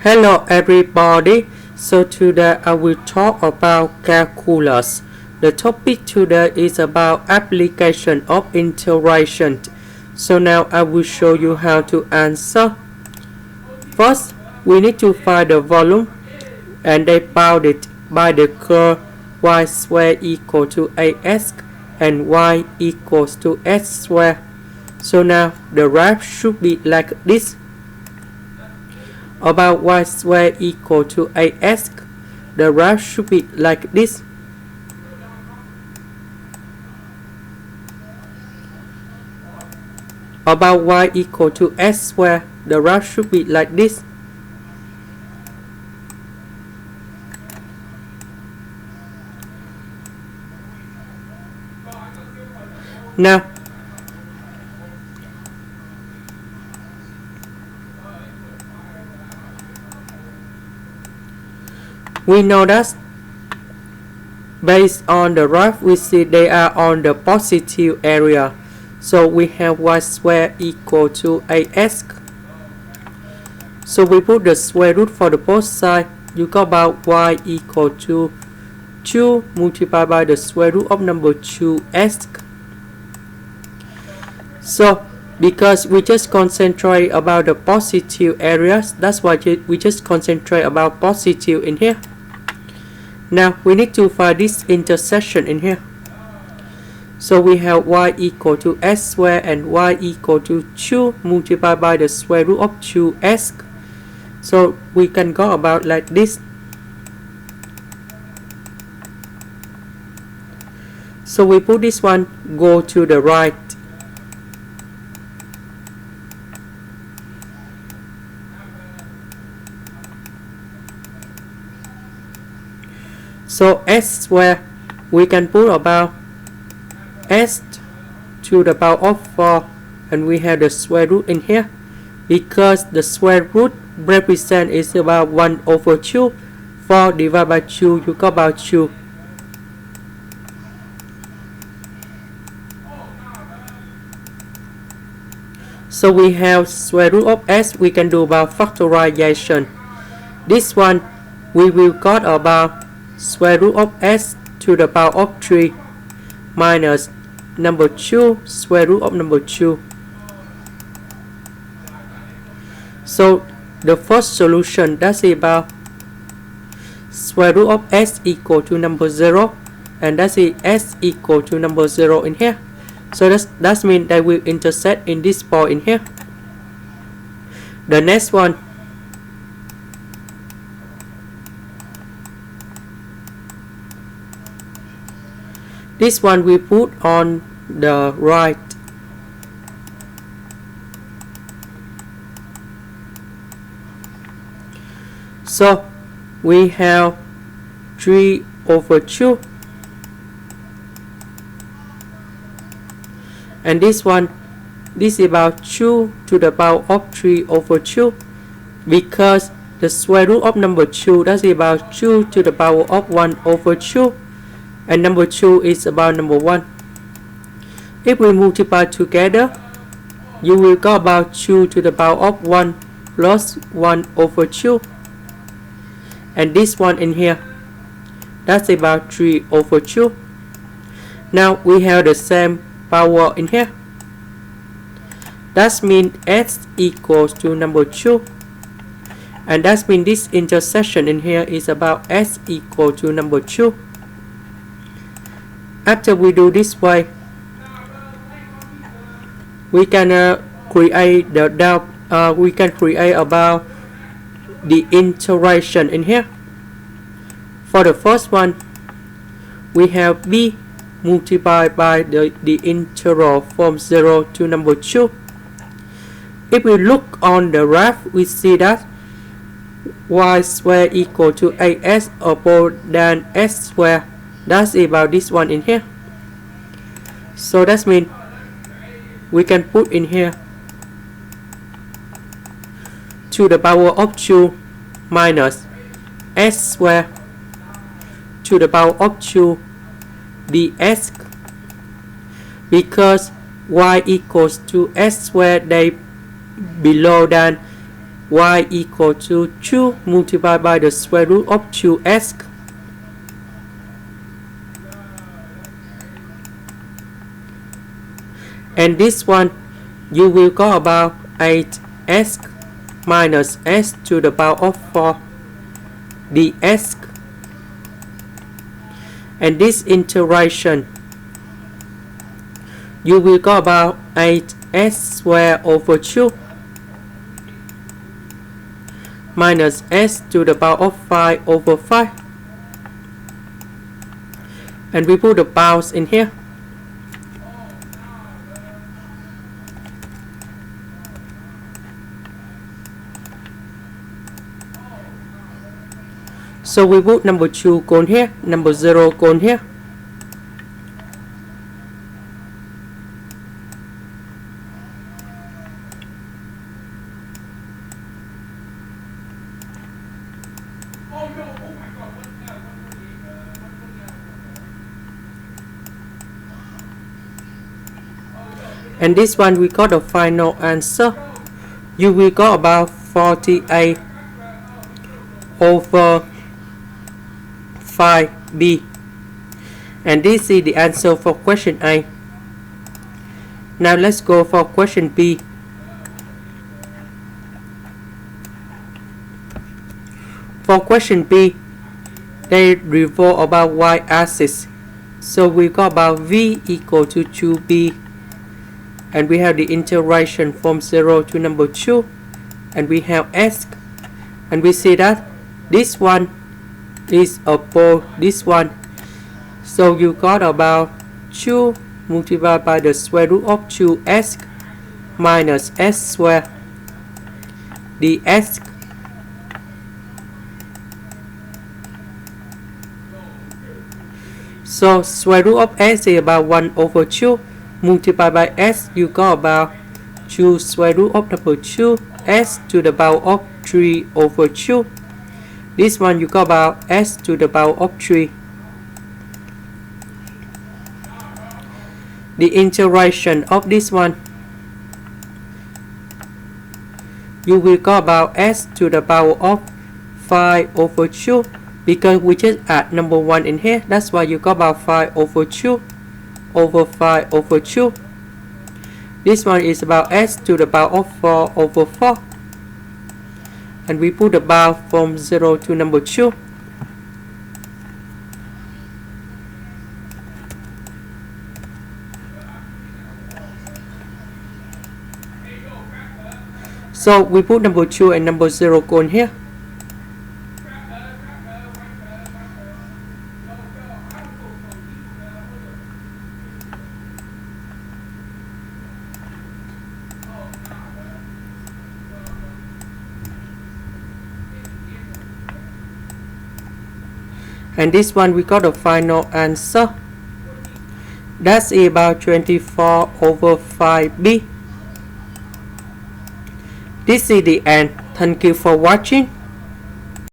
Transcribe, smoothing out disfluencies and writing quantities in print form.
Hello everybody, so today I will talk about calculus. The topic today is about application of integration. So now I will show you how to answer. First, we need to find the volume and they bound it by the curve y squared equal to ax and y equals to s squared. So now the graph should be like this. About y squared equal to ax, the graph should be like this. About y equal to s squared, the graph should be like this. Now, we know that based on the graph, we see they are on the positive area. So we have y squared equal to ax. So we put the square root for the both sides. You got about y equal to 2 multiplied by the square root of number 2x. So because we just concentrate about the positive areas, that's why we just concentrate about positive in here. Now we need to find this intersection in here. So we have y equal to s squared and y equal to 2 multiplied by the square root of 2x. So we can go about like this. So we put this one go to the right. So s squared, we can put about s to the power of 4 and we have the square root in here because the square root represent is about 1 over 2. 4 divided by 2, you got about 2. So we have square root of s, we can do about factorization. This one we will got about square root of s to the power of 3 minus number 2 square root of number 2. So the first solution, that's about square root of s equal to number 0 and that's s equal to number 0 in here. So that means they will intersect in this point in here. The next one, this one we put on the right. So we have 3 over 2. And this one, this is about 2 to the power of 3 over 2. Because the square root of number 2, that's about 2 to the power of 1 over 2. And number 2 is about number 1. If we multiply together, you will get about 2 to the power of 1 plus 1 over 2. And this one in here, that's about 3 over 2. Now we have the same power in here. That means s equals to number 2. And that means this intersection in here is about s equal to number 2. After we do this way, we can create about the integration in here. For the first one, we have b multiplied by the integral from 0 to number 2. If we look on the graph, we see that y squared equal to ax upon than s squared. That's about this one in here. So that means we can put in here to the power of 2 minus s squared to the power of 2 dx. Because y equals to s squared, they below than y equal to 2 multiplied by the square root of 2s. And this one, you will go about 8s minus s to the power of 4 ds. And this integration, you will go about 8s squared over 2 minus s to the power of 5 over 5. And we put the powers in here. So we put number 2 gone here, number 0 gone here. And this one we got the final answer. You will got about 48 over 5b. And this is the answer for question A. Now let's go for question B. For question B, they revolve about y-axis. So we got about v equal to 2b. And we have the integration from 0 to number 2. And we have s. And we see that this one is above this one. So you got about 2 multiplied by the square root of 2s minus s squared ds. So square root of s is about 1 over 2 multiplied by s, you got about 2 square root of number 2 s to the power of 3 over 2. This one you got about s to the power of 3. The integration of this one, you will got about s to the power of 5 over 2, because we just add number 1 in here. That's why you got about 5 over 2 over 5 over 2. This one is about s to the power of 4 over 4. And we put the bar from 0 to number 2. So we put number 2 and number 0 going here. And this one we got the final answer. That's about 24 over 5b. This is the end. Thank you for watching.